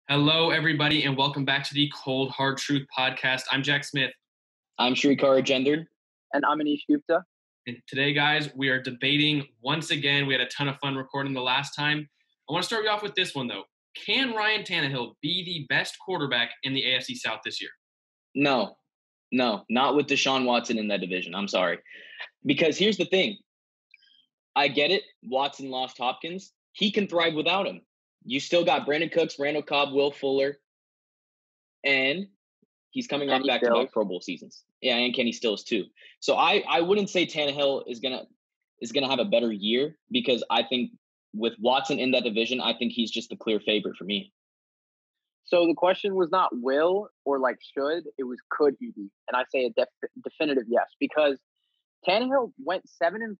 Hello, everybody, and welcome back to the Cold Hard Truth podcast. I'm Jack Smith. I'm Shrikar Gender. And I'm Anish Gupta. And today, guys, we are debating once again. We had a ton of fun recording the last time. I want to start you off with this one, though. Can Ryan Tannehill be the best quarterback in the AFC South this year? No, not with Deshaun Watson in that division. I'm sorry. Because here's the thing. I get it. Watson lost Hopkins. He can thrive without him. You still got Brandon Cooks, Randall Cobb, Will Fuller, and he's coming off back-to-back Pro Bowl seasons. Yeah, and Kenny Stills too. So I wouldn't say Tannehill is gonna have a better year because I think with Watson in that division, I think he's just the clear favorite for me. So the question was not will or should, it was could he be? And I say a definitive yes, because Tannehill went 7-3,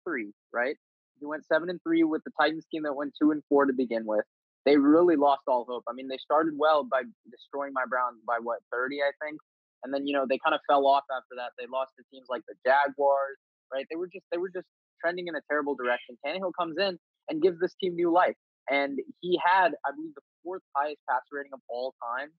right? He went 7-3 with the Titans team that went 2-4 to begin with. They really lost all hope. I mean, they started well by destroying my Browns by 30, I think. And then, they kind of fell off after that. They lost to teams like the Jaguars, right? They were just trending in a terrible direction. Tannehill comes in and gives this team new life. And he had, I believe, the fourth highest passer rating of all time.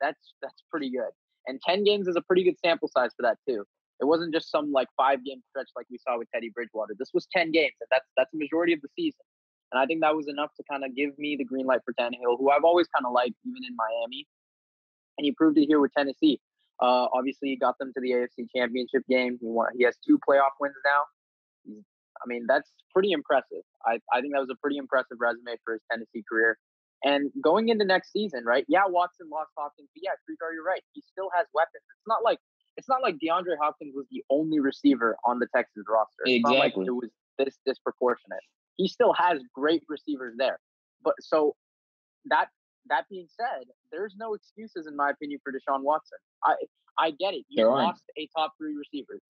That's pretty good. And 10 games is a pretty good sample size for that too. It wasn't just some 5-game stretch like we saw with Teddy Bridgewater. This was 10 games, and that's the majority of the season. And I think that was enough to kind of give me the green light for Tannehill, who I've always kind of liked, even in Miami. And he proved it here with Tennessee. Obviously, he got them to the AFC Championship game. He has 2 playoff wins now. That's pretty impressive. I think that was a pretty impressive resume for his Tennessee career. And going into next season, right? Yeah, Watson lost Hopkins, but yeah, Shrikar, you're right. He still has weapons. It's not like DeAndre Hopkins was the only receiver on the Texans roster. It's exactly. Not like it was this disproportionate. He still has great receivers there. But so that being said, there's no excuses in my opinion for Deshaun Watson. I get it. You lost a top three receiver,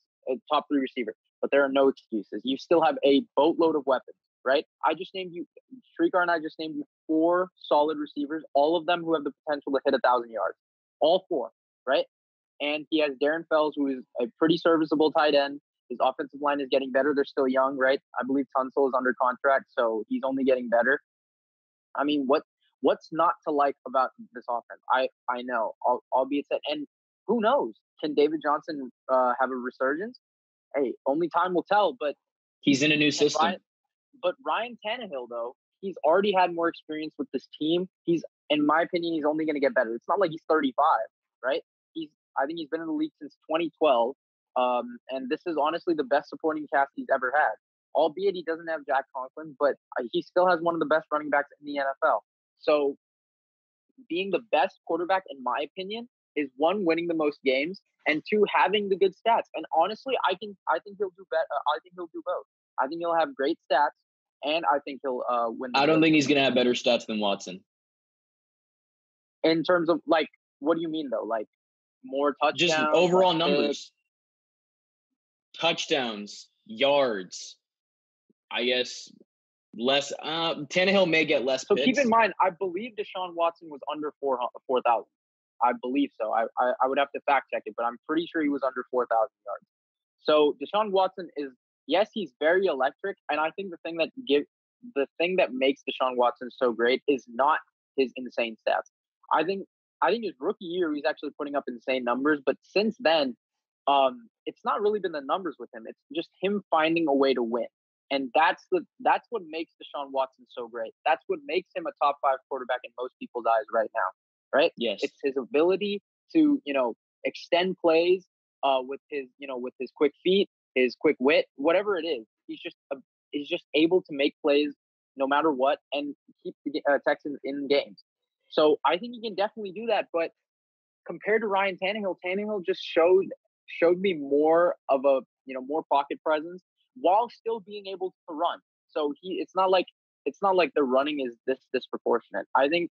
but there are no excuses. You still have a boatload of weapons, right? Shrikar and I just named you 4 solid receivers, all of them who have the potential to hit 1,000 yards. All 4, right? And he has Darren Fells, who is a pretty serviceable tight end. His offensive line is getting better. They're still young, right? I believe Tunsil is under contract, so he's only getting better. I mean, what's not to like about this offense? I know, albeit said, and who knows? Can David Johnson have a resurgence? Hey, only time will tell. But he's in a new system. Ryan Tannehill, though, he's already had more experience with this team. In my opinion, he's only going to get better. It's not like he's 35, right? I think he's been in the league since 2012. And this is honestly the best supporting cast he's ever had. Albeit he doesn't have Jack Conklin, but he still has one of the best running backs in the NFL. So being the best quarterback, in my opinion, is 1, winning the most games, and 2, having the good stats. And honestly, I think he'll do better. I think he'll do both. I think he'll have great stats, and I think he'll win. I don't think he's going to have better stats than Watson. In terms of what do you mean though? More touchdowns? Just overall numbers. Touchdowns, yards, I guess less. Tannehill may get less. So picks. Keep in mind, I believe Deshaun Watson was under 4,000. I believe so. I would have to fact check it, but I'm pretty sure he was under 4,000 yards. So Deshaun Watson is, yes, he's very electric, and I think the thing that makes Deshaun Watson so great is not his insane stats. I think his rookie year he's actually putting up insane numbers, but since then, it's not really been the numbers with him. It's just him finding a way to win. And that's what makes Deshaun Watson so great. That's what makes him a top 5 quarterback in most people's eyes right now, right? Yes. It's his ability to, extend plays with his quick feet, his quick wit, whatever it is. He's just able to make plays no matter what and keep the Texans in games. So I think he can definitely do that. But compared to Ryan Tannehill, Tannehill just showed me more of a, more pocket presence while still being able to run. So it's not like the running is this disproportionate. I think,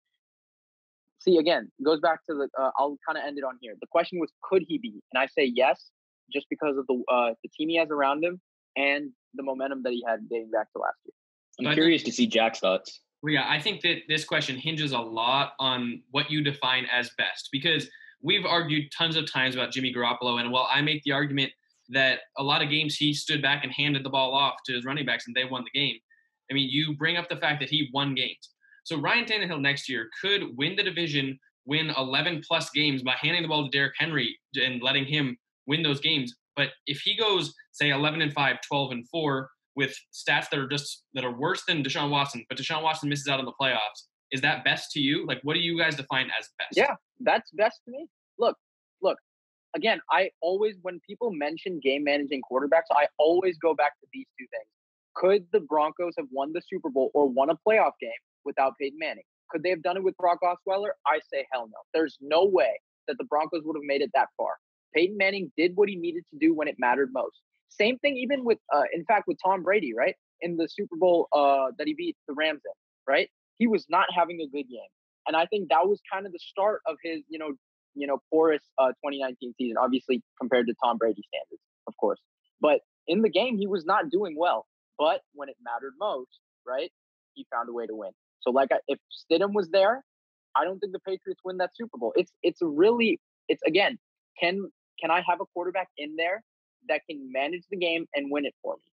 again, it goes back to I'll kind of end it on here. The question was, could he be? And I say yes, just because of the team he has around him and the momentum that he had dating back to last year. I'm curious to see Jack's thoughts. Well, yeah, I think that this question hinges a lot on what you define as best, because we've argued tons of times about Jimmy Garoppolo, and while I make the argument that a lot of games he stood back and handed the ball off to his running backs and they won the game, I mean, you bring up the fact that he won games. So Ryan Tannehill next year could win the division, win 11 plus games by handing the ball to Derrick Henry and letting him win those games. But if he goes, say, 11-5, 12-4, with stats that are worse than Deshaun Watson, but Deshaun Watson misses out on the playoffs, is that best to you? Like, what do you guys define as best? Yeah, that's best to me. Look. Again, I always, when people mention game managing quarterbacks, I always go back to these two things. Could the Broncos have won the Super Bowl or won a playoff game without Peyton Manning? Could they have done it with Brock Osweiler? I say hell no. There's no way that the Broncos would have made it that far. Peyton Manning did what he needed to do when it mattered most. Same thing even with, in fact, with Tom Brady, right? In the Super Bowl that he beat the Rams in, right? He was not having a good game. And I think that was kind of the start of his, porous 2019 season, obviously compared to Tom Brady standards, of course. But in the game, he was not doing well. But when it mattered most, right, he found a way to win. So, if Stidham was there, I don't think the Patriots win that Super Bowl. It's again, can I have a quarterback in there that can manage the game and win it for me?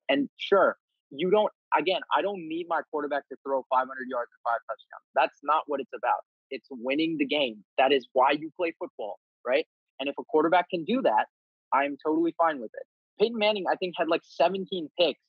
And sure, I don't need my quarterback to throw 500 yards and 5 touchdowns. That's not what it's about. It's winning the game. That is why you play football, right? And if a quarterback can do that, I'm totally fine with it. Peyton Manning, I think, had 17 picks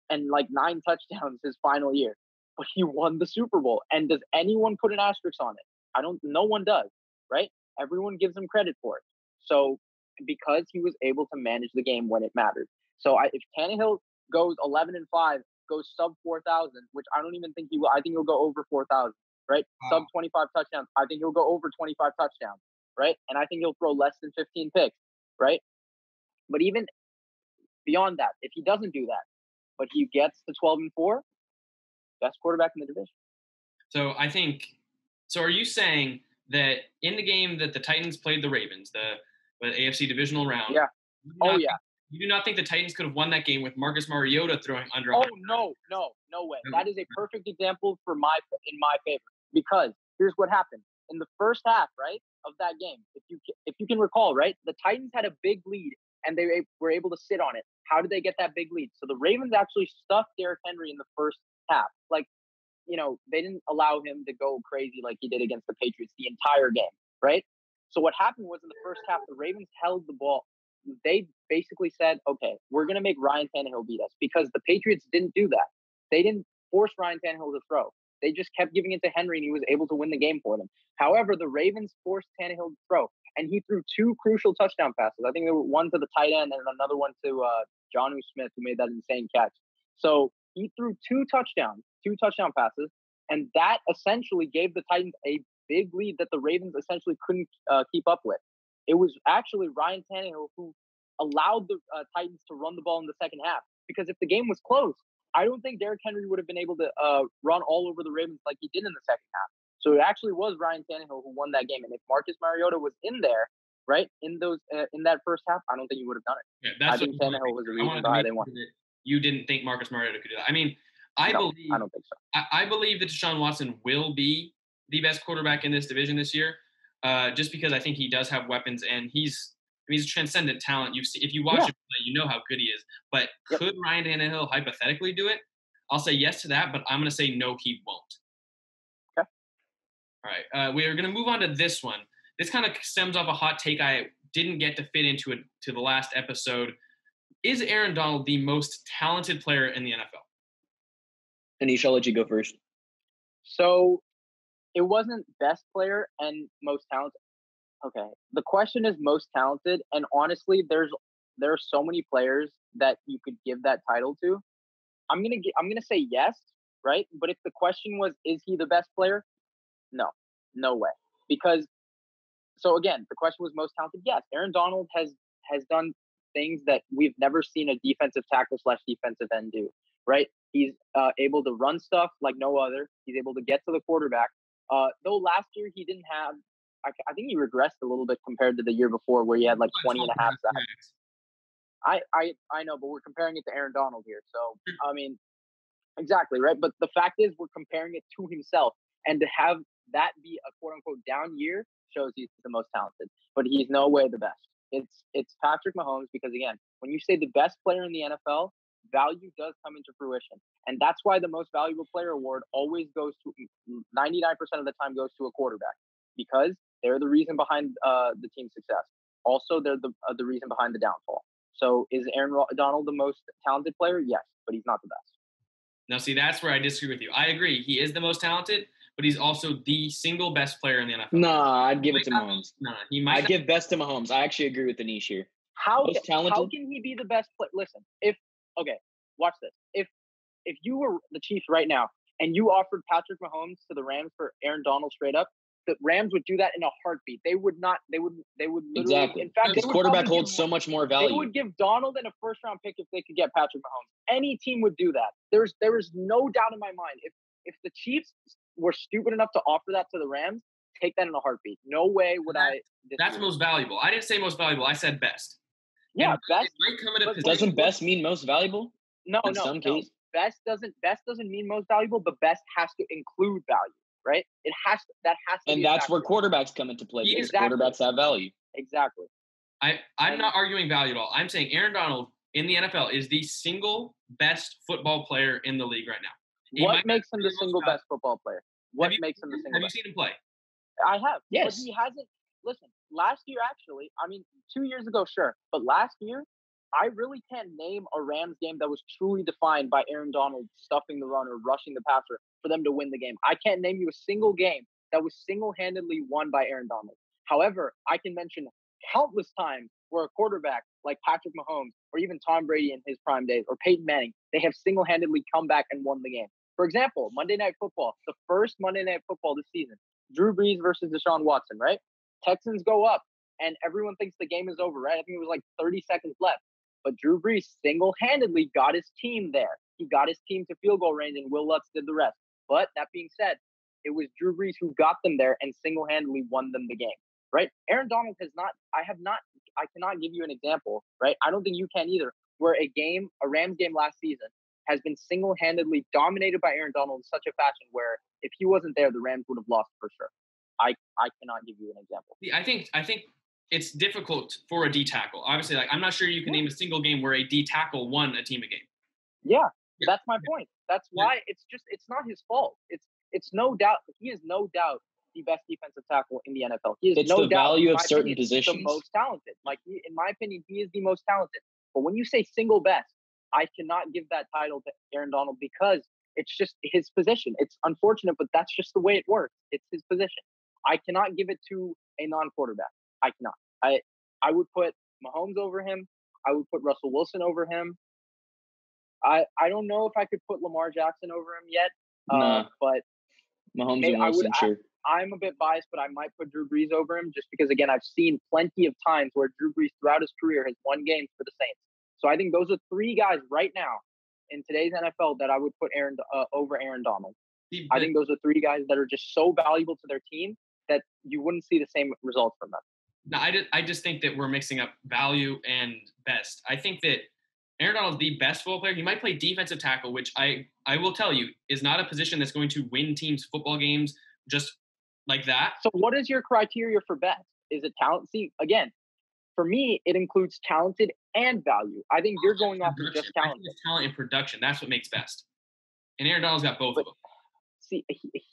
and 9 touchdowns his final year, but he won the Super Bowl. And does anyone put an asterisk on it? No one does, right? Everyone gives him credit for it. So because he was able to manage the game when it mattered. So if Tannehill goes 11-5, goes sub 4,000, which I don't even think he will. I think he'll go over 4,000, right? Wow. Sub 25 touchdowns. I think he'll go over 25 touchdowns, right? And I think he'll throw less than 15 picks, right? But even beyond that, if he doesn't do that, but he gets to 12-4, best quarterback in the division. So are you saying that in the game that the Titans played the Ravens, the AFC divisional round? Yeah. You do not think the Titans could have won that game with Marcus Mariota throwing under? Oh, no way. That is a perfect example in my favor, because here's what happened in the first half, right, of that game. If you can recall, right, the Titans had a big lead and they were able to sit on it. How did they get that big lead? So the Ravens actually stuffed Derrick Henry in the first half. They didn't allow him to go crazy like he did against the Patriots the entire game, right? So what happened was in the first half, the Ravens held the ball. They basically said, okay, we're going to make Ryan Tannehill beat us, because the Patriots didn't do that. They didn't force Ryan Tannehill to throw. They just kept giving it to Henry, and he was able to win the game for them. However, the Ravens forced Tannehill to throw, and he threw 2 crucial touchdown passes. I think there were one to the tight end and another one to Jonnu Smith, who made that insane catch. So he threw 2 touchdown passes, and that essentially gave the Titans a big lead that the Ravens essentially couldn't keep up with. It was actually Ryan Tannehill who allowed the Titans to run the ball in the second half, because if the game was close, I don't think Derrick Henry would have been able to run all over the Ravens like he did in the second half. So it actually was Ryan Tannehill who won that game. And if Marcus Mariota was in there, right, in that first half, I don't think he would have done it. Yeah, I think Tannehill was the reason why they won. You didn't think Marcus Mariota could do that. I mean, I don't think so. I believe that Deshaun Watson will be the best quarterback in this division this year, just because I think he does have weapons, and he's a transcendent talent. If you watch him play, you know how good he is. But could Ryan Tannehill hypothetically do it? I'll say yes to that, but I'm going to say no, he won't. Okay. All right. We are going to move on to this one. This kind of stems off a hot take I didn't get to fit into the last episode. Is Aaron Donald the most talented player in the NFL? Anish, I'll let you go first. So it wasn't best player and most talented. Okay. The question is most talented, and honestly, there are so many players that you could give that title to. I'm gonna say yes, right? But if the question was, is he the best player? No way. Because so again, the question was most talented. Yes, Aaron Donald has done things that we've never seen a defensive tackle / defensive end do, right? He's able to run stuff like no other. He's able to get to the quarterback. Though last year he didn't have, I think he regressed a little bit compared to the year before, where he had 20 and a half sacks. I know, but we're comparing it to Aaron Donald here. So, I mean, exactly, right? But the fact is we're comparing it to himself, and to have that be a quote-unquote down year shows he's the most talented. But he's no way the best. It's Patrick Mahomes, because, again, when you say the best player in the NFL, value does come into fruition. And that's why the most valuable player award always goes to 99% of the time goes to a quarterback, because they're the reason behind the team's success. Also, they're the reason behind the downfall. So is Aaron Donald the most talented player? Yes, but he's not the best. Now, see, that's where I disagree with you. I agree. He is the most talented, but he's also the single best player in the NFL. No, I'd give it to Mahomes. No, he might. I'd give best to Mahomes. I actually agree with Anish here. How can he be the best player? Listen, watch this. If you were the Chiefs right now and you offered Patrick Mahomes to the Rams for Aaron Donald straight up, the Rams would do that in a heartbeat. They would not. They would literally. Exactly. In fact, this quarterback holds so much more value. They would give Donald and a first-round pick if they could get Patrick Mahomes. Any team would do that. There is no doubt in my mind. If the Chiefs were stupid enough to offer that to the Rams, take that in a heartbeat. No way would I. That's most valuable. I didn't say most valuable. I said best. Yeah, best. Doesn't best mean most valuable? No. Best doesn't mean most valuable, but best has to include value, right? That has to. And that's where quarterbacks come into play. Because quarterbacks have value. Exactly. I'm not arguing value at all. I'm saying Aaron Donald in the NFL is the single best football player in the league right now. What makes him the single best football player? What makes him the single best? Have you seen him play? I have. Yes. But he hasn't. Listen, last year, actually, 2 years ago, sure. But last year, I really can't name a Rams game that was truly defined by Aaron Donald stuffing the run or rushing the passer for them to win the game. I can't name you a single game that was single-handedly won by Aaron Donald. However, I can mention countless times where a quarterback like Patrick Mahomes or even Tom Brady in his prime days or Peyton Manning, they have single-handedly come back and won the game. For example, Monday Night Football, the first Monday Night Football this season, Drew Brees versus Deshaun Watson, right? Texans go up, and everyone thinks the game is over, right? I think it was like 30 seconds left. But Drew Brees single-handedly got his team there. He got his team to field goal range, and Will Lutz did the rest. But that being said, it was Drew Brees who got them there and single-handedly won them the game, right? Aaron Donald has not – I cannot give you an example, right? I don't think you can either, where a Rams game last season has been single-handedly dominated by Aaron Donald in such a fashion where if he wasn't there, the Rams would have lost for sure. I cannot give you an example. I think it's difficult for a D tackle. Obviously, I'm not sure you can name a single game where a D tackle won a team a game. Yeah, that's my point. That's why it's not his fault. It's no doubt he is no doubt the best defensive tackle in the NFL. He is it's no the doubt value of certain positions. The most talented. In my opinion, he is the most talented. But when you say single best, I cannot give that title to Aaron Donald because it's just his position. It's unfortunate, but that's just the way it works. It's his position. I cannot give it to a non-quarterback. I cannot. I would put Mahomes over him. I would put Russell Wilson over him. I don't know if I could put Lamar Jackson over him yet. But Mahomes and Wilson, sure. I'm a bit biased, but I might put Drew Brees over him just because, again, I've seen plenty of times where Drew Brees throughout his career has won games for the Saints. So I think those are three guys right now in today's NFL that I would put over Aaron Donald. I think those are three guys that are just so valuable to their team that you wouldn't see the same results from them. No, I just think that we're mixing up value and best. I think that Aaron Donald's the best football player. He might play defensive tackle, which I will tell you is not a position that's going to win teams football games just like that. So what is your criteria for best? Is it talent? See, again, for me, it includes talented and value. I think you're going off of just talent. I think it's talent and production. That's what makes best. And Aaron Donald's got both of them. See,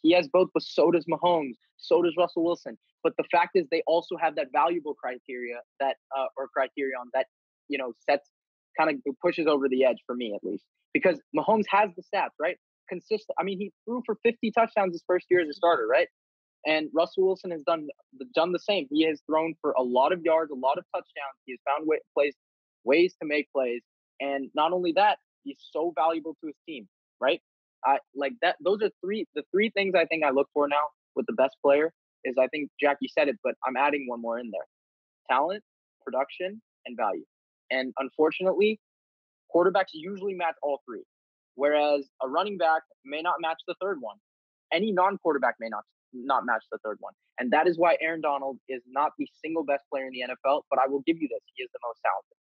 he has both, but so does Mahomes. So does Russell Wilson. But the fact is they also have that valuable criteria that or criterion that, sets kind of pushes over the edge for me, at least. Because Mahomes has the stats, right? Consistent. I mean, he threw for 50 touchdowns his first year as a starter, right? And Russell Wilson has done the same. He has thrown for a lot of yards, a lot of touchdowns. He has found ways to make plays. And not only that, he's so valuable to his team, right? Like that. Those are the three things I think I look for now with the best player is I think Jackie said it, but I'm adding one more in there. Talent, production, and value. And unfortunately, quarterbacks usually match all three, whereas a running back may not match the third one. Any non-quarterback may not match the third one. And that is why Aaron Donald is not the single best player in the NFL, but I will give you this. He is the most talented.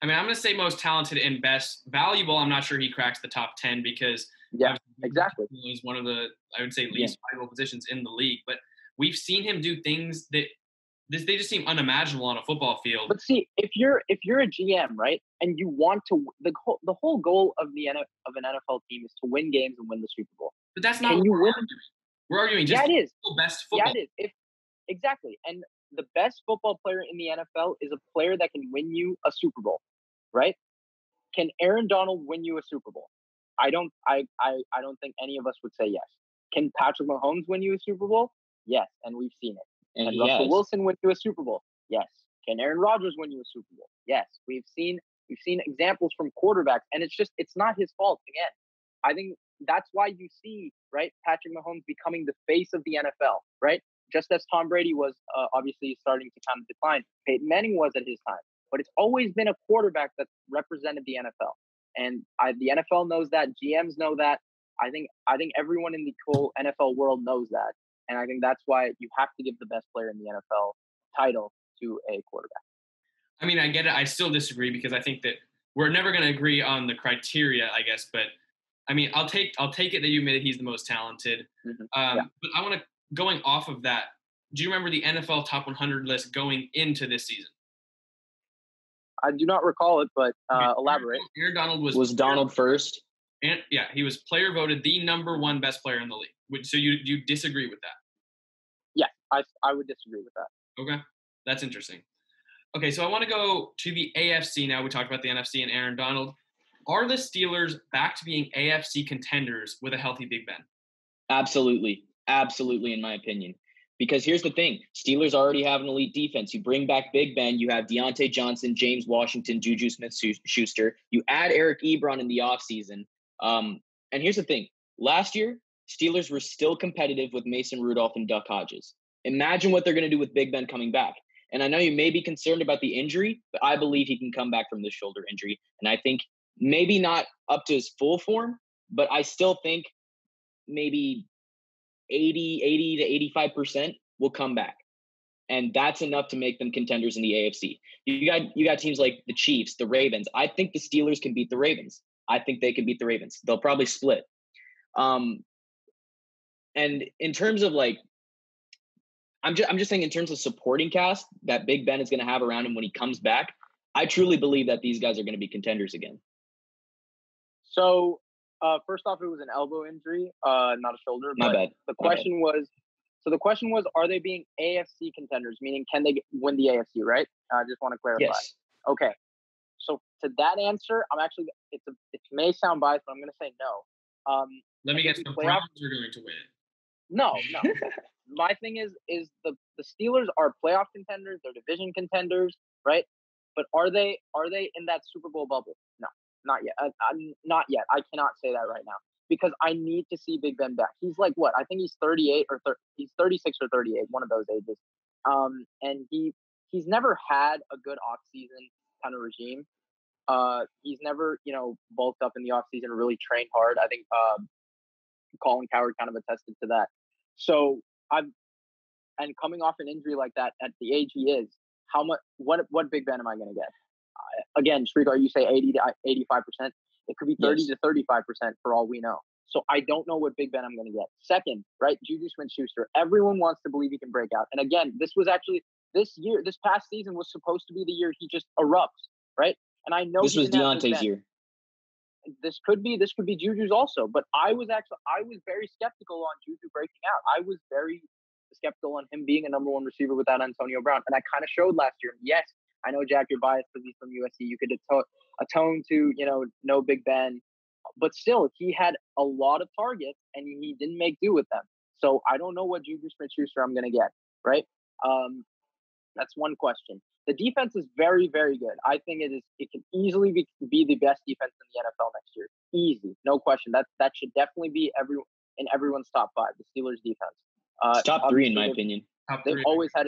I mean, I'm going to say most talented and best. Valuable, I'm not sure he cracks the top 10 because exactly. He's one of the, I would say, least valuable positions in the league. But we've seen him do things that they just seem unimaginable on a football field. But see, if you're a GM, right, and you want to, the whole goal of an NFL team is to win games and win the Super Bowl. But that's not what we're arguing. We're arguing just it is. The best football. Yeah, it is. Exactly. And the best football player in the NFL is a player that can win you a Super Bowl, right? Can Aaron Donald win you a Super Bowl? I don't think any of us would say yes. Can Patrick Mahomes win you a Super Bowl? Yes, and we've seen it. Can Russell Wilson win you a Super Bowl? Yes. Can Aaron Rodgers win you a Super Bowl? Yes. We've seen examples from quarterbacks, and it's not his fault. Again, I think that's why you see, right, Patrick Mahomes becoming the face of the NFL, right? Just as Tom Brady was obviously starting to kind of decline. Peyton Manning was at his time. But it's always been a quarterback that represented the NFL. And the NFL knows that. GMs know that. I think everyone in the whole NFL world knows that. And I think that's why you have to give the best player in the NFL title to a quarterback. I mean, I get it. I still disagree because I think that we're never going to agree on the criteria, I guess. But, I mean, I'll take it that you admitted he's the most talented. Mm-hmm. But I want to, going off of that, do you remember the NFL Top 100 list going into this season? I do not recall it, but elaborate. Aaron Donald was Donald first? And yeah, he was player voted the number one best player in the league. So you disagree with that? Yeah, I would disagree with that. Okay, that's interesting. Okay, so I want to go to the AFC now. We talked about the NFC and Aaron Donald. Are the Steelers back to being AFC contenders with a healthy Big Ben? Absolutely, in my opinion. Because here's the thing. Steelers already have an elite defense. You bring back Big Ben. You have Deontay Johnson, James Washington, Juju Smith-Schuster. You add Eric Ebron in the offseason. And here's the thing. Last year, Steelers were still competitive with Mason Rudolph and Duck Hodges. Imagine what they're going to do with Big Ben coming back. And I know you may be concerned about the injury, but I believe he can come back from this shoulder injury. And I think maybe not up to his full form, but I still think maybe 80 to 85% will come back. And that's enough to make them contenders in the AFC. You got teams like the Chiefs, the Ravens. I think the Steelers can beat the Ravens. I think they can beat the Ravens. They'll probably split. And in terms of like, I'm just saying in terms of supporting cast that Big Ben is going to have around him when he comes back, I truly believe that these guys are going to be contenders again. So, first off, it was an elbow injury, not a shoulder. My bad. The question was, are they being AFC contenders? Meaning, can they win the AFC? Right? I just want to clarify. Yes. Okay. So to that answer, it may sound biased, but I'm going to say no. Let me guess. The Browns are going to win it. No. My thing is the Steelers are playoff contenders. They're division contenders, right? But are they in that Super Bowl bubble? No, not yet. I'm not yet. I cannot say that right now because I need to see Big Ben back. He's like what? I think he's 38 or he's 36 or 38, one of those ages. And he's never had a good offseason kind of regime. He's never, bulked up in the offseason, really trained hard. I think Colin Cowherd kind of attested to that. So and coming off an injury like that at the age he is, what Big Ben am I going to get? Again, Shrikar, you say 80 to 85%. It could be 30 to 35% for all we know. So I don't know what Big Ben I'm going to get. Second, right, Juju Smith-Schuster. Everyone wants to believe he can break out. And again, this past season was supposed to be the year he just erupts, right? And I know this was Deontay's year. This could be Juju's also, but I was very skeptical on Juju breaking out. I was very skeptical on him being a number one receiver without Antonio Brown, and I kind of showed last year. Yes, I know, Jack, you're biased because he's from USC. You could atone to no Big Ben, but still, he had a lot of targets and he didn't make do with them. So I don't know what Juju Smith-Schuster I'm going to get. Right? That's one question. The defense is very, very good. I think it can easily be the best defense in the NFL next year. Easy, no question. That should definitely be in everyone's top five. The Steelers defense. It's top three in my opinion. They've always had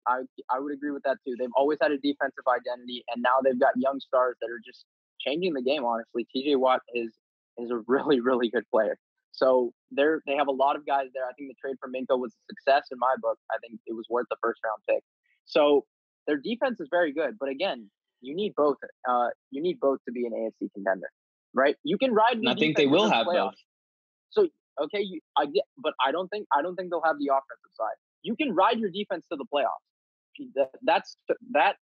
I would agree with that too. They've always had a defensive identity, and now they've got young stars that are just changing the game. Honestly, TJ Watt is a really, really good player. So they have a lot of guys there. I think the trade for Minka was a success in my book. I think it was worth the first round pick. So their defense is very good, but again, you need both. You need both to be an AFC contender, right? You can ride. And I think they will have both. So okay, but I don't think they'll have the offensive side. You can ride your defense to the playoffs. that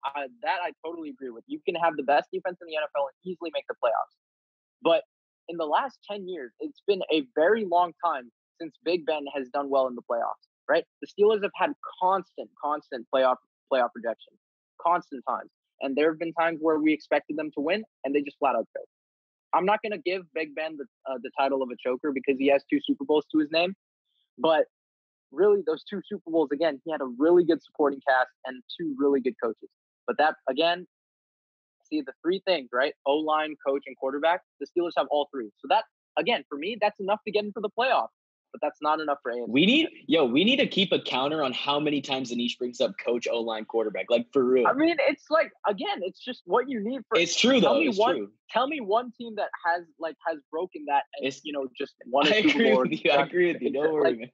I totally agree with. You can have the best defense in the NFL and easily make the playoffs. But in the last 10 years, it's been a very long time since Big Ben has done well in the playoffs, right? The Steelers have had constant playoff projections, constant times. And there have been times where we expected them to win, and they just flat out failed. I'm not going to give Big Ben the title of a choker because he has 2 Super Bowls to his name. But really, those 2 Super Bowls, again, he had a really good supporting cast and 2 really good coaches. But that, again, see the 3 things, right? O-line, coach, and quarterback. The Steelers have all 3. So that, again, for me, that's enough to get into the playoffs. But that's not enough for AFC. We need to keep a counter on how many times Anish brings up coach, O-line, quarterback. Like, for real. I mean, it's like, again, it's just what you need for. It's true, though. It's true. Tell me one team that has broken that and, just won a Super Bowl. I agree with you. Don't worry, man.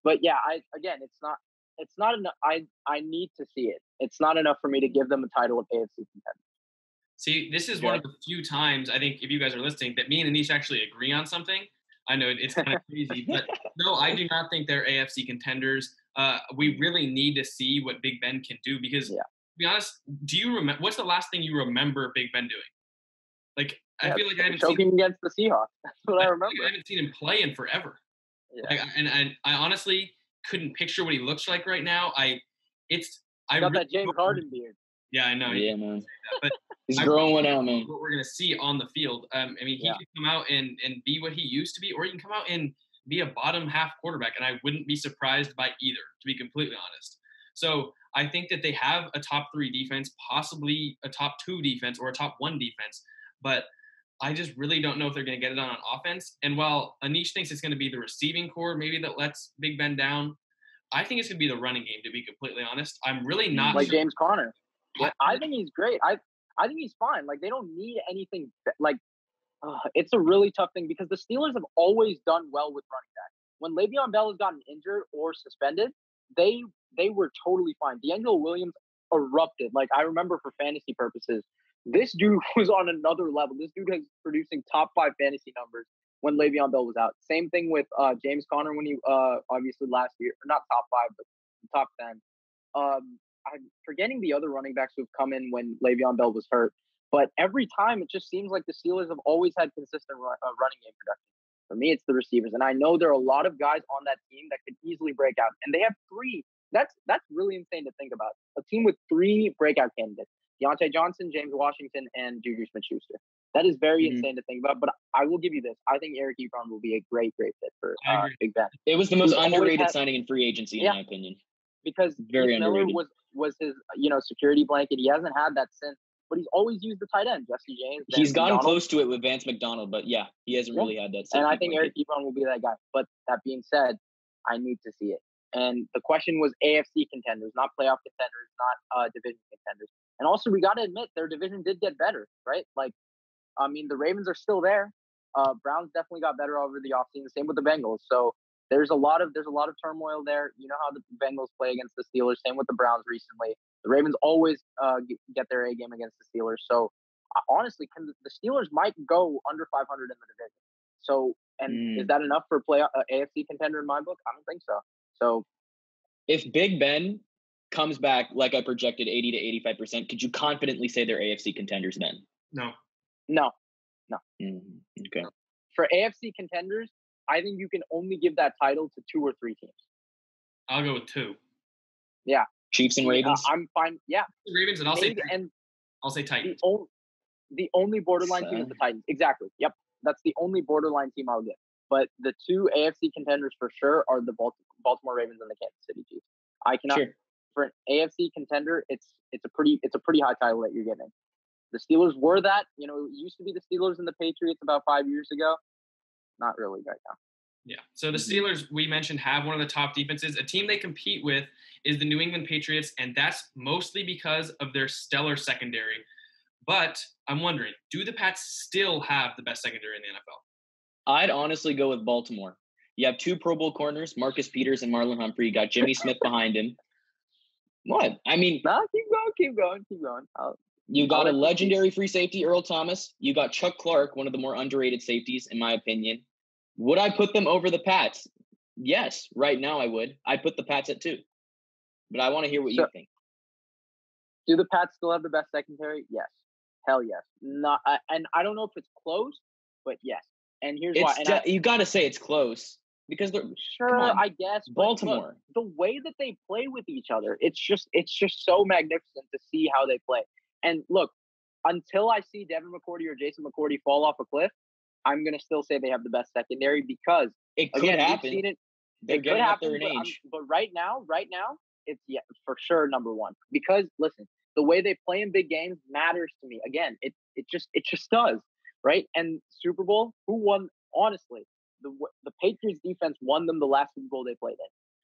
But yeah, it's not enough. I need to see it. It's not enough for me to give them a title of AFC contender. See, this is one of the few times, I think, if you guys are listening, that me and Anish actually agree on something. I know it's kind of crazy, but no, I do not think they're AFC contenders. We really need to see what Big Ben can do because, to be honest, do you remember what's the last thing you remember Big Ben doing? Like, I feel like I haven't seen him against the Seahawks. That's what I remember. I haven't seen him play in forever. Yeah. Like, and I honestly couldn't picture what he looks like right now. I got that James Harden beard. Yeah, I know. Yeah, man. But he's growing one out, man. What we're gonna see on the field. I mean, he can come out and be what he used to be, or he can come out and be a bottom half quarterback, and I wouldn't be surprised by either, to be completely honest. So I think that they have a top 3 defense, possibly a top 2 defense, or a top 1 defense, but I just really don't know if they're going to get it on offense. And while Anish thinks it's going to be the receiving core maybe that lets Big Ben down, I think it's going to be the running game, to be completely honest. I'm really not like sure. James Conner. I think he's great. I think he's fine. Like, they don't need anything. Like, it's a really tough thing because the Steelers have always done well with running back. When Le'Veon Bell has gotten injured or suspended, they were totally fine. D'Angelo Williams erupted. Like, I remember for fantasy purposes, this dude was on another level. This dude was producing top 5 fantasy numbers when Le'Veon Bell was out. Same thing with James Conner when he obviously last year, not top 5, but top 10. I'm forgetting the other running backs who've come in when Le'Veon Bell was hurt. But every time, it just seems like the Steelers have always had consistent running game production. For me, it's the receivers. And I know there are a lot of guys on that team that could easily break out. And they have 3. That's really insane to think about. A team with 3 breakout candidates. Deontay Johnson, James Washington, and Juju Smith-Schuster. That is very insane to think about. But I will give you this. I think Eric Ebron will be a great fit for Big Ben. It was the most underrated signing in free agency, in my opinion. Because very Miller was his security blanket. He hasn't had that since, but he's always used the tight end, Jesse James. He's gotten close to it with Vance McDonald, but he hasn't really had that. And I think Eric Ebron will be that guy. But that being said, I need to see it. And the question was AFC contenders, not playoff contenders, not division contenders. And also, we got to admit their division did get better, right? Like, I mean, the Ravens are still there. Browns definitely got better over the offseason. Same with the Bengals. So there's a lot of turmoil there. You know how the Bengals play against the Steelers. Same with the Browns recently. The Ravens always get their A game against the Steelers. So honestly, the Steelers might go under 500 in the division. So, and is that enough for AFC contender in my book? I don't think so. So, if Big Ben comes back like I projected, 80 to 85%, could you confidently say they're AFC contenders then? No. Okay. For AFC contenders, I think you can only give that title to 2 or 3 teams. I'll go with 2. Yeah. Chiefs and Ravens? I'm fine. Yeah. Ravens, and I'll say Titans. The only borderline team is the Titans. Exactly. Yep. That's the only borderline team I'll get. But the 2 AFC contenders for sure are the Baltimore Ravens and the Kansas City Chiefs. I cannot for an AFC contender, it's a pretty high title that you're getting. The Steelers were that. It used to be the Steelers and the Patriots about 5 years ago. Not really right now. Yeah. So the Steelers, we mentioned, have one of the top defenses. A team they compete with is the New England Patriots, and that's mostly because of their stellar secondary. But I'm wondering, do the Pats still have the best secondary in the NFL? I'd honestly go with Baltimore. You have 2 Pro Bowl corners, Marcus Peters and Marlon Humphrey. You got Jimmy Smith behind him. What? I mean, no, keep going. You got a legendary free safety, Earl Thomas. You got Chuck Clark, one of the more underrated safeties, in my opinion. Would I put them over the Pats? Yes, right now I would. I'd put the Pats at 2. but I want to hear what you think. Do the Pats still have the best secondary? Yes. Hell yes. Not, and I don't know if it's close, but yes. And here's why. And you got to say it's close because they're sure. I guess Baltimore. Look, the way that they play with each other, it's just so magnificent to see how they play. And look, until I see Devin McCourty or Jason McCourty fall off a cliff, I'm gonna still say they have the best secondary because it could happen. We've seen it. They're it could happen in age. But right now, it's for sure number one. Because listen, the way they play in big games matters to me. Again, it just does, right? And Super Bowl, who won? Honestly, the Patriots defense won them the last Super Bowl they played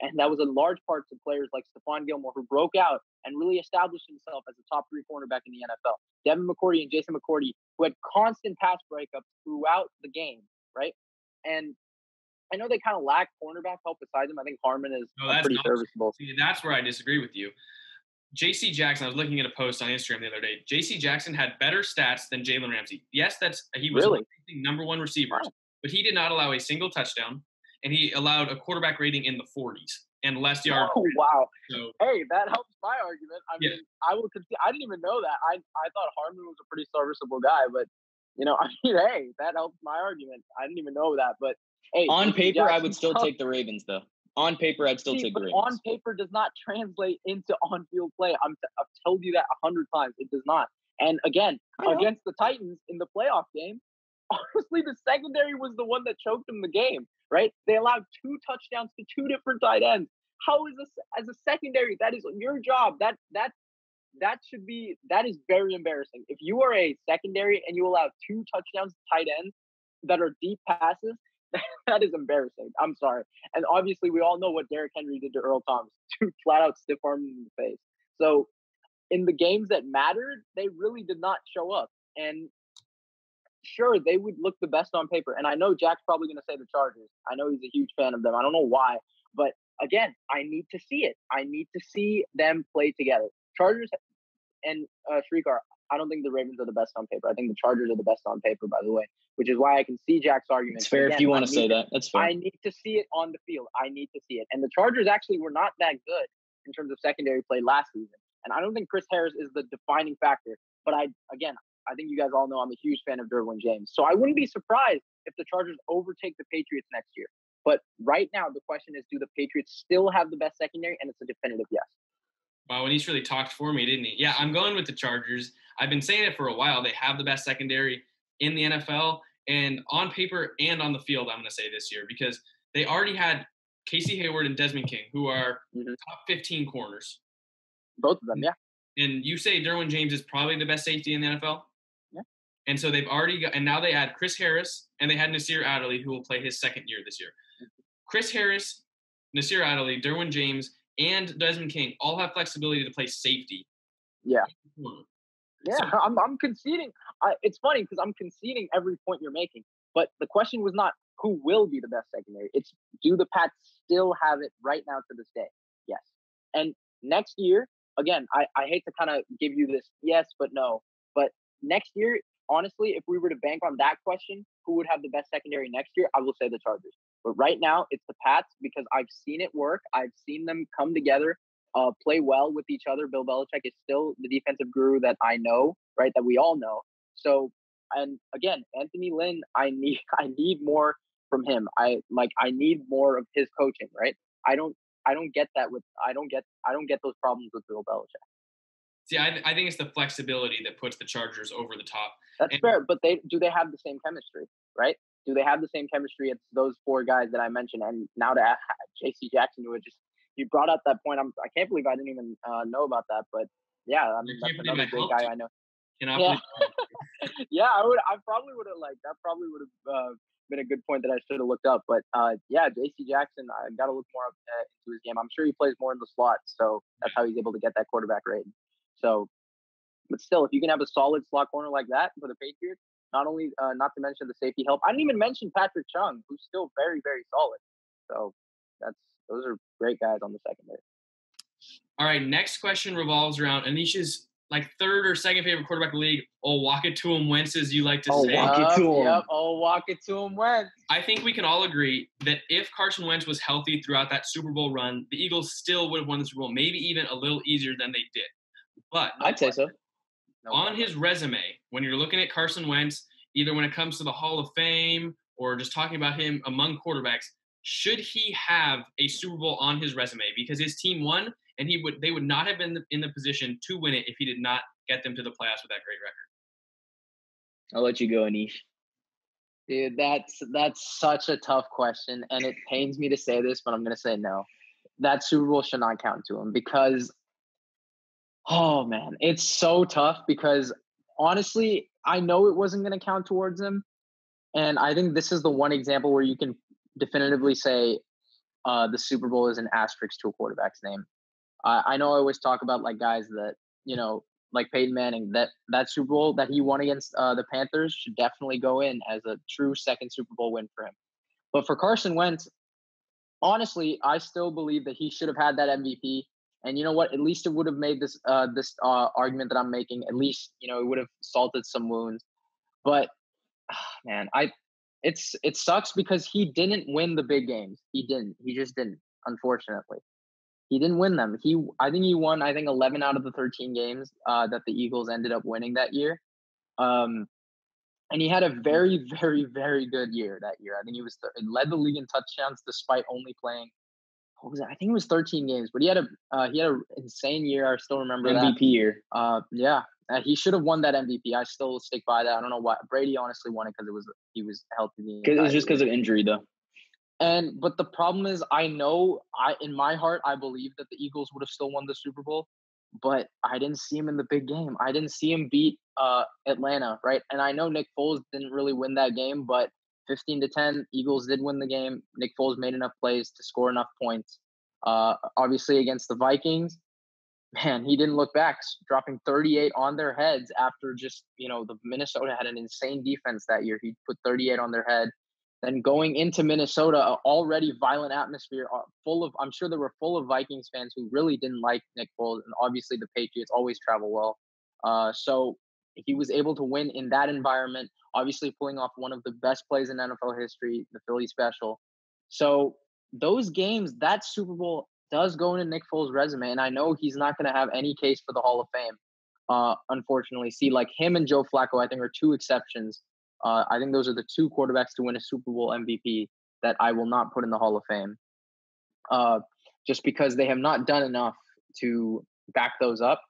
in, and that was in large part to players like Stephon Gilmore, who broke out and really established himself as a top 3 cornerback in the NFL. Devin McCourty and Jason McCourty, who had constant pass breakups throughout the game, right? And I know they kind of lack cornerback help beside him. I think Harmon is pretty serviceable. See, that's where I disagree with you. J.C. Jackson, I was looking at a post on Instagram the other day. J.C. Jackson had better stats than Jalen Ramsey. Yes, he was really? number one receivers, but he did not allow a single touchdown, and he allowed a quarterback rating in the 40s and less yards. Oh, wow. So, hey, that helps my argument. I mean, I will concede. I didn't even know that. I thought Harmon was a pretty serviceable guy, but, hey, that helps my argument. I didn't even know that, but hey. On paper, Jackson, I would still take the Ravens, though. On paper, I'd still take the Ravens. On paper does not translate into on-field play. I've told you that 100 times. It does not. And again, against the Titans in the playoff game, honestly, the secondary was the one that choked them the game, right? They allowed 2 touchdowns to 2 different tight ends. How is this as a secondary? That is your job. That is very embarrassing. If you are a secondary and you allow 2 touchdowns to tight ends that are deep passes, that is embarrassing. I'm sorry. And obviously, we all know what Derrick Henry did to Earl Thomas. 2 flat-out stiff arms in the face. So, in the games that mattered, they really did not show up. And sure, they would look the best on paper. And I know Jack's probably going to say the Chargers. I know he's a huge fan of them. I don't know why. But, again, I need to see it. I need to see them play together. Chargers and Shrikar, I don't think the Ravens are the best on paper. I think the Chargers are the best on paper, by the way, which is why I can see Jack's argument. It's fair if you want to say that. That's fair. I need to see it on the field. I need to see it. And the Chargers actually were not that good in terms of secondary play last season. And I don't think Chris Harris is the defining factor. But I think you guys all know I'm a huge fan of Derwin James. So I wouldn't be surprised if the Chargers overtake the Patriots next year. But right now, the question is, do the Patriots still have the best secondary? And it's a definitive yes. Wow, Anish really talked for me, didn't he? Yeah, I'm going with the Chargers. I've been saying it for a while. They have the best secondary in the NFL, and on paper and on the field, I'm going to say this year, because they already had Casey Hayward and Desmond King, who are top 15 corners. Both of them, yeah. And you say Derwin James is probably the best safety in the NFL? Yeah. And so they've already got – and now they add Chris Harris, and they had Nasir Adderley, who will play his second year this year. Chris Harris, Nasir Adderley, Derwin James – and Desmond King all have flexibility to play safety. Yeah. Yeah, so, I'm conceding. It's funny because I'm conceding every point you're making. But the question was not who will be the best secondary. It's do the Pats still have it right now to this day? Yes. And next year, again, I hate to kind of give you this yes but no. But next year, honestly, if we were to bank on that question, who would have the best secondary next year, I will say the Chargers. But right now, it's the Pats because I've seen it work. I've seen them come together, play well with each other. Bill Belichick is still the defensive guru that I know, right, that we all know. So, and again, Anthony Lynn, I need more from him. I need more of his coaching, right? I don't get that I don't get those problems with Bill Belichick. See, I think it's the flexibility that puts the Chargers over the top. That's fair, but do they have the same chemistry, right? Do they have the same chemistry as those 4 guys that I mentioned? And now to add J.C. Jackson, you brought up that point. I can't believe I didn't even know about that. But yeah, that's another great guy I know. Yeah, I probably would have that probably would have been a good point that I should have looked up. But yeah, J.C. Jackson, I got to look more into his game. I'm sure he plays more in the slot, so that's how he's able to get that quarterback rating. So, but still, if you can have a solid slot corner like that for the Patriots. Not only, not to mention the safety help. I didn't even mention Patrick Chung, who's still very, very solid. So those are great guys on the secondary. All right, next question revolves around Anish's like third or second favorite quarterback in the league. Oh, walk it to him, Wentz, as you like to say. Walk it to him. Yep. Oh, walk it to him, Wentz. I think we can all agree that if Carson Wentz was healthy throughout that Super Bowl run, the Eagles still would have won the Super Bowl, maybe even a little easier than they did. But I'd say so. On his resume, when you're looking at Carson Wentz, either when it comes to the Hall of Fame or just talking about him among quarterbacks, should he have a Super Bowl on his resume? Because his team won, and they would not have been in the position to win it if he did not get them to the playoffs with that great record. I'll let you go, Anish. Dude, that's such a tough question, and it pains me to say this, but I'm going to say no. That Super Bowl should not count to him because, oh, man, it's so tough because, honestly, I know it wasn't going to count towards him, and I think this is the one example where you can definitively say the Super Bowl is an asterisk to a quarterback's name. I know I always talk about, like, guys that, like Peyton Manning, that Super Bowl that he won against the Panthers should definitely go in as a true second Super Bowl win for him. But for Carson Wentz, honestly, I still believe that he should have had that MVP. And you know what? At least it would have made this argument that I'm making. At least it would have salted some wounds. But man, it sucks because he didn't win the big games. He didn't. He just didn't. Unfortunately. He didn't win them. I think he won 11 out of the 13 games that the Eagles ended up winning that year. And he had a very, very, very good year that year. I think he led the league in touchdowns despite only playing, what was it? I think it was 13 games, but he had an insane year. I still remember that. MVP year. Yeah. He should have won that MVP. I still stick by that. I don't know why. Brady honestly won it because he was healthy. It was just because of injury, though. But the problem is, in my heart, I believe that the Eagles would have still won the Super Bowl, but I didn't see him in the big game. I didn't see him beat Atlanta, right? And I know Nick Foles didn't really win that game, but 15-10, Eagles did win the game. Nick Foles made enough plays to score enough points. Obviously against the Vikings, man, he didn't look back, dropping 38 on their heads after just, the Minnesota had an insane defense that year. He put 38 on their head. Then going into Minnesota, an already violent atmosphere, I'm sure they were full of Vikings fans who really didn't like Nick Foles, and obviously the Patriots always travel well. So he was able to win in that environment, obviously pulling off one of the best plays in NFL history, the Philly special. So those games, that Super Bowl does go into Nick Foles' resume, and I know he's not going to have any case for the Hall of Fame, unfortunately. See, like him and Joe Flacco, I think, are two exceptions. I think those are the two quarterbacks to win a Super Bowl MVP that I will not put in the Hall of Fame, just because they have not done enough to back those up.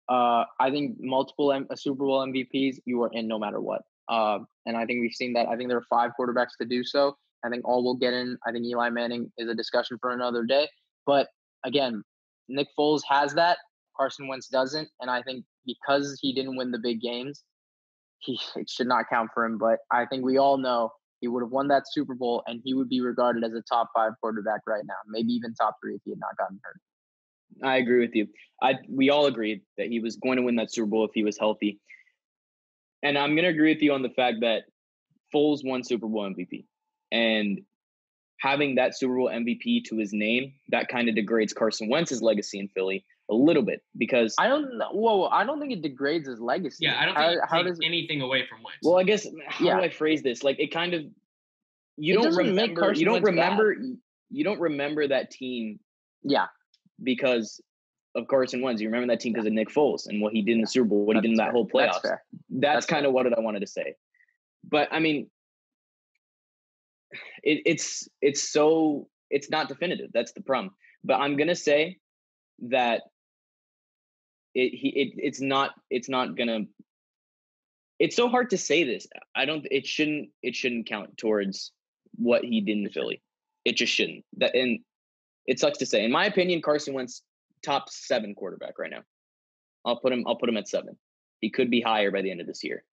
I think multiple Super Bowl MVPs, you are in no matter what. And I think we've seen that. I think there are 5 quarterbacks to do so. I think all will get in. I think Eli Manning is a discussion for another day. But again, Nick Foles has that. Carson Wentz doesn't. And I think because he didn't win the big games, it should not count for him. But I think we all know he would have won that Super Bowl, and he would be regarded as a top 5 quarterback right now, maybe even top 3 if he had not gotten hurt. I agree with you. We all agreed that he was going to win that Super Bowl if he was healthy. And I'm going to agree with you on the fact that Foles won Super Bowl MVP. And having that Super Bowl MVP to his name, that kind of degrades Carson Wentz's legacy in Philly a little bit, because I don't know. Whoa, I don't think it degrades his legacy. Yeah, I don't think it takes anything away from Wentz. Well, I guess how do I phrase this? Like, it kind of you don't remember that team. Yeah, because of Carson Wentz. You remember that team because of Nick Foles and what he did in the Super Bowl, what he did in that whole playoffs. That's kind of what I wanted to say. But I mean, it's not definitive. That's the problem. But I'm gonna say that it's not gonna. It's so hard to say this. It shouldn't count towards what he did in Philly. It just shouldn't. And it sucks to say. In my opinion, Carson Wentz top 7 quarterback right now. I'll put him at 7. He could be higher by the end of this year.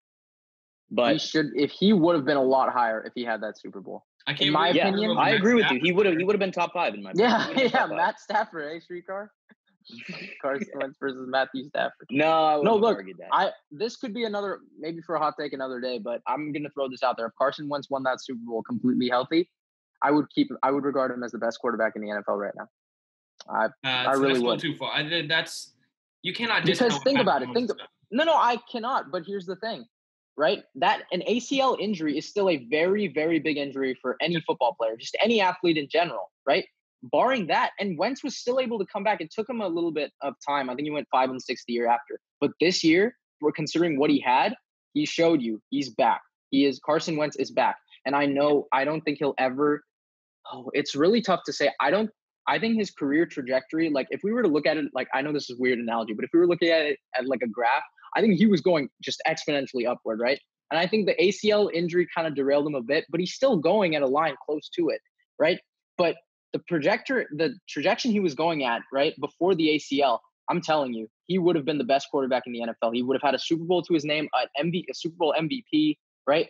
But he would have been a lot higher if he had that Super Bowl. In my opinion, I agree with you. He would have been top 5 in my opinion. Yeah, Matt Stafford, Streetcar? Carson Wentz versus Matthew Stafford. No, look, this could be another, maybe for a hot take another day, but I'm going to throw this out there. If Carson Wentz won that Super Bowl completely healthy, I would regard him as the best quarterback in the NFL right now. I really would. Too far. You cannot because think about it. No, I cannot. But here's the thing, right? That an ACL injury is still a very, very big injury for any football player, just any athlete in general, right? Barring that, and Wentz was still able to come back. It took him a little bit of time. I think he went 5-6 the year after. But this year, we're considering what he had. He showed you he's back. Carson Wentz is back. And I don't think he'll ever. Oh, it's really tough to say. I think his career trajectory, like if we were to look at it, like I know this is a weird analogy, but if we were looking at it at like a graph, I think he was going just exponentially upward, right? And I think the ACL injury kind of derailed him a bit, but he's still going at a line close to it, right? But the trajectory he was going at, right, before the ACL, I'm telling you, he would have been the best quarterback in the NFL. He would have had a Super Bowl to his name, a Super Bowl MVP, right?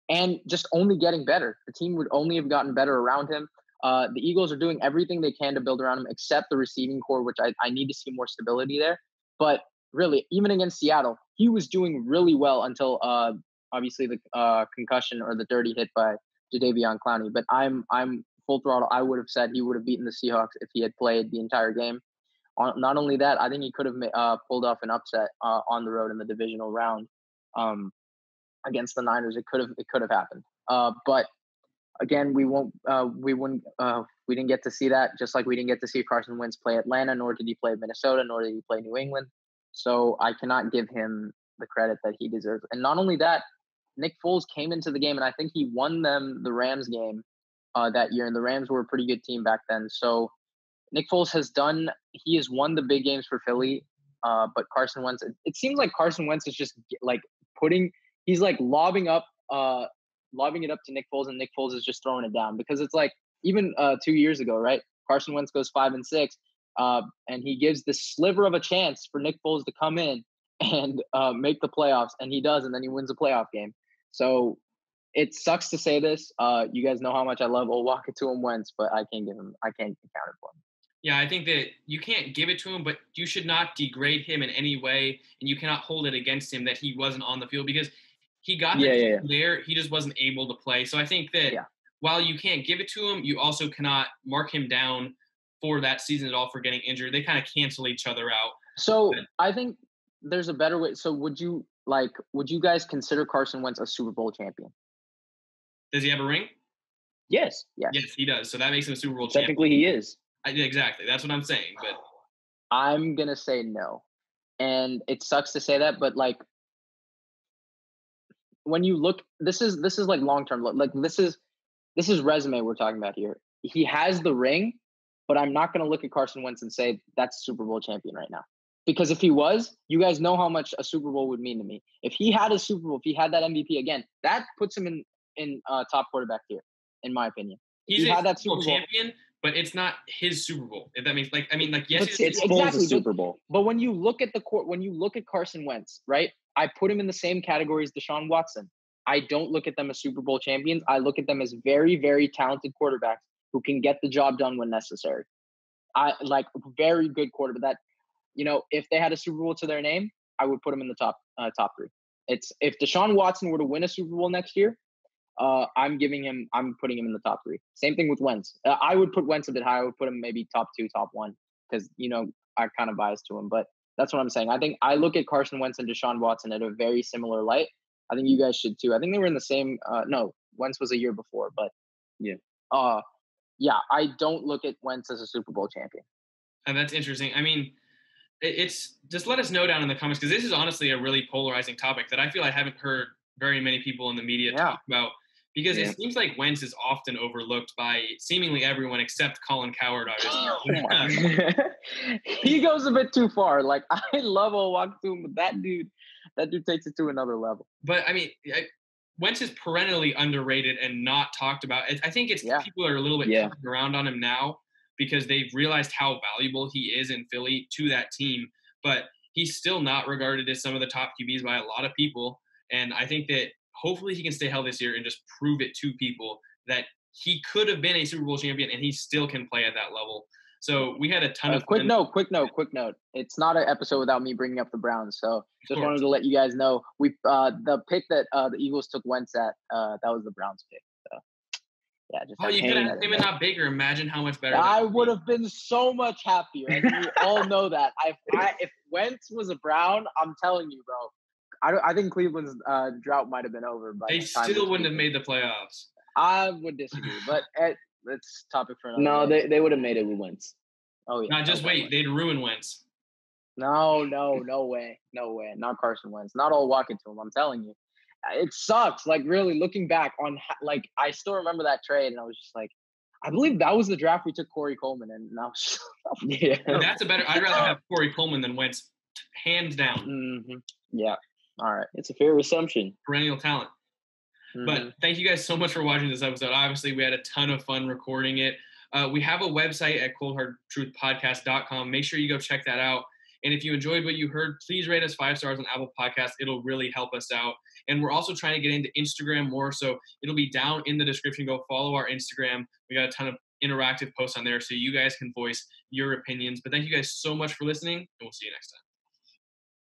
And just only getting better. The team would only have gotten better around him. The Eagles are doing everything they can to build around him, except the receiving core, which I need to see more stability there. But really, even against Seattle, he was doing really well until obviously the concussion or the dirty hit by Jadeveon Clowney. But I'm full throttle. I would have said he would have beaten the Seahawks if he had played the entire game. Not only that, I think he could have pulled off an upset on the road in the divisional round against the Niners. It could have happened. But again, we didn't get to see that. Just like we didn't get to see Carson Wentz play Atlanta, nor did he play Minnesota, nor did he play New England. So I cannot give him the credit that he deserves. And not only that, Nick Foles came into the game, and I think he won them the Rams game that year. And the Rams were a pretty good team back then. So Nick Foles has won the big games for Philly. But Carson Wentz, it seems like Carson Wentz is just like he's like lobbing it up to Nick Foles, and Nick Foles is just throwing it down, because it's like even 2 years ago, right? Carson Wentz goes 5-6, and he gives this sliver of a chance for Nick Foles to come in and make the playoffs, and he does, and then he wins a playoff game. So it sucks to say this. You guys know how much I love Owakatu Wentz, but I can't account it for him. Yeah, I think that you can't give it to him, but you should not degrade him in any way, and you cannot hold it against him that he wasn't on the field, because he got there. He just wasn't able to play. So I think that while you can't give it to him, you also cannot mark him down for that season at all for getting injured. They kind of cancel each other out. So I think there's a better way. So would you guys consider Carson Wentz a Super Bowl champion? Does he have a ring? Yes. Yes, he does. So that makes him a Super Bowl champion. Technically, he is. Exactly. That's what I'm saying. But I'm going to say no. And it sucks to say that, but like, when you look, this is like long-term, like this is resume we're talking about here. He has the ring, but I'm not going to look at Carson Wentz and say that's Super Bowl champion right now. Because if he was, you guys know how much a Super Bowl would mean to me. If he had a Super Bowl, if he had that MVP again, that puts him in top quarterback tier, in my opinion. He's a Super Bowl champion, but it's not his Super Bowl. If that means yes, it's exactly Super Bowl. But when you look at Carson Wentz, right? I put him in the same category as Deshaun Watson. I don't look at them as Super Bowl champions. I look at them as very, very talented quarterbacks who can get the job done when necessary. I like very good quarterback. That, if they had a Super Bowl to their name, I would put them in the top three. It's if Deshaun Watson were to win a Super Bowl next year, I'm putting him in the top three. Same thing with Wentz. I would put Wentz a bit higher. I would put him maybe top 2, top 1, because I'm kind of biased to him, but that's what I'm saying. I think I look at Carson Wentz and Deshaun Watson at a very similar light. I think you guys should too. I think they were in the same. No, Wentz was a year before, but yeah. I don't look at Wentz as a Super Bowl champion. And that's interesting. I mean, it's just let us know down in the comments, because this is honestly a really polarizing topic that I feel I haven't heard very many people in the media talk about. Because it seems like Wentz is often overlooked by seemingly everyone except Colin Cowherd, obviously. He goes a bit too far. Like, I love Owakatu, but that dude takes it to another level. But, I mean, Wentz is perennially underrated and not talked about. I think it's people are a little bit coming around on him now because they've realized how valuable he is in Philly to that team. But he's still not regarded as some of the top QBs by a lot of people. And I think that hopefully he can stay healthy this year and just prove it to people that he could have been a Super Bowl champion and he still can play at that level. So we had a ton of quick note. It's not an episode without me bringing up the Browns. So just wanted to let you guys know the pick that the Eagles took Wentz at, that was the Browns pick. So Yeah, just you could have him and not Baker. Imagine how much better. I would have been so much happier. And we all know that. If Wentz was a Brown, I'm telling you, bro. I think Cleveland's drought might have been over. But they still wouldn't have made the playoffs. I would disagree, but it's topic for another. No, they would have made it with Wentz. Oh yeah. Now just wait, they'd ruin Wentz. No way, not Carson Wentz. Not all walking to him. I'm telling you, it sucks. Like really looking back on, like I still remember that trade, and I was just like, I believe that was the draft we took Corey Coleman, and I was yeah. That's a better. I'd rather have Corey Coleman than Wentz, hands down. Mm-hmm. Yeah. All right. It's a fair assumption. Perennial talent. Mm-hmm. But thank you guys so much for watching this episode. Obviously, we had a ton of fun recording it. We have a website at coldhardtruthpodcast.com. Make sure you go check that out. And if you enjoyed what you heard, please rate us 5 stars on Apple Podcasts. It'll really help us out. And we're also trying to get into Instagram more, so it'll be down in the description. Go follow our Instagram. We got a ton of interactive posts on there, so you guys can voice your opinions. But thank you guys so much for listening, and we'll see you next time.